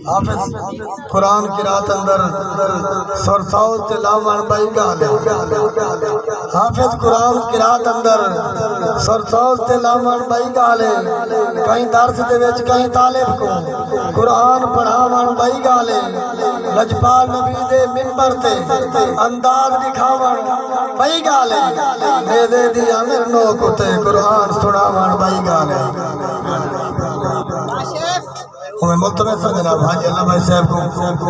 हाफिज कुरान की रात अंदर सरसाउत ते लावण बाई गाल हाफिज कुरान की रात अंदर सरसाउत ते लावण बाई गाल कहीं दर्स दे विच कहीं तालिब को कुरान पढ़ावण बाई गाल लजपाल नबी दे मिंबर ते अंदाज दिखावण बाई गाल मेदे दी अमीर नो कुते कुरान सुनावण बाई गाल मुल्तमस जनाब हाजी अल्लाह भाई साहब को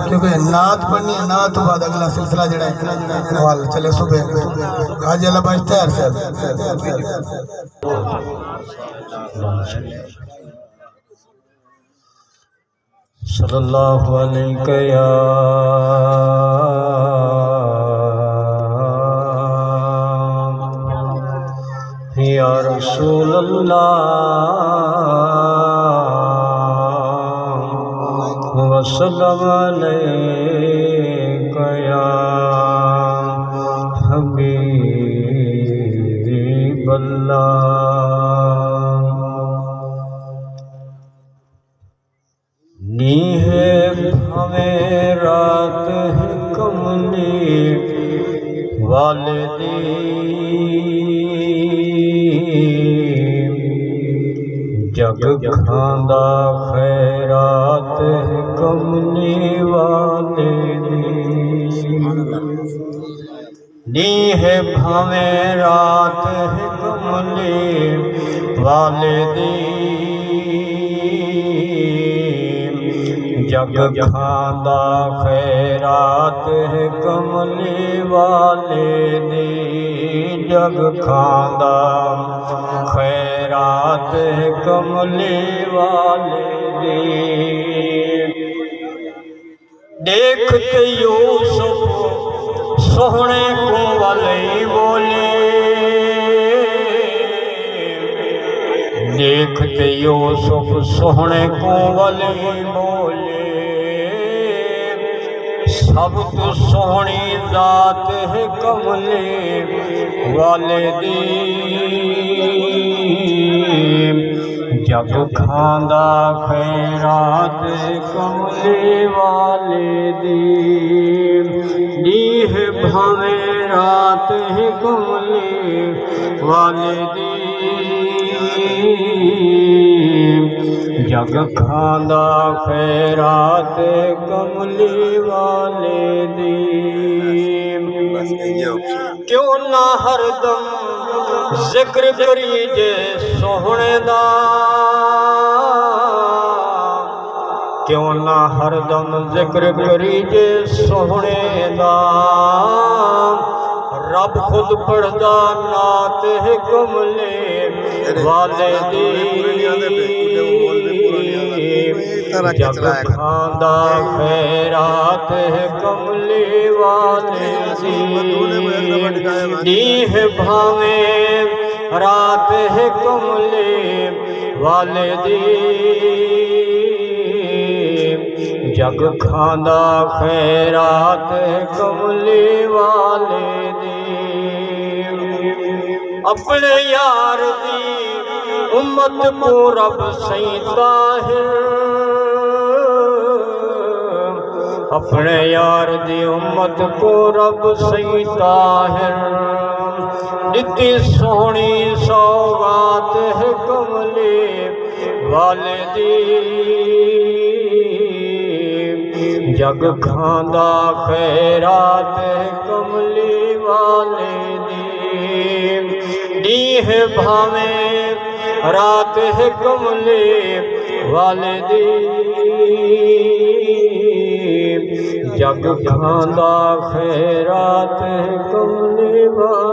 क्योंकि नात पढ़नी है नात तो बाद अगला सिलसिला जड़ा है चले सुबह हाजी अल्लाह भाई तैयार साहब सल्लल्लाहु अलैहि या रसूल अल्लाह वसल्लम अलैका या हबीब अल्लाह। नीह हमें रात है कमली वालिदी जग खांदा खैरात है कमली वालिदी। नीह भावें रात है कमली वालिदी जग खांदा खैरात है कमली वालिदी जग खांदा खैरात है कमली वालिदी। देखते यूसुफ सोहने को वाले बोले देखते यूसुफ सोहने को वाले बोले सब तो सोहनी जात है कमले वालिदी जग खांदा खैरात कमले वालिदी। नीह भावे रात है कमले वालिदी जग खांदा खैरात कमले वालिदी। क्यों ना हरदम जिक्र करीजे सोहने दा क्यों ना हरदम जिक्र करीजे सोहने दा रब खुद पढ़दा नात है कमले वालिदी जग खांदा खैरात है कमले वालिदी। नीह भावें रात है कमले वालिदी जग खांदा खैरात है कमले वालिदी। अपने यार दी उम्मत को रब सईता है अपने यार दी उम्मत को रब सईता है नित्य सोहनी सौगात है कमले वालिदी जग खांदा खैरात है कमले वालिदी। नीह भावें रात है कमले वालिदी जग खांदा खैरात है कमले वालिदी।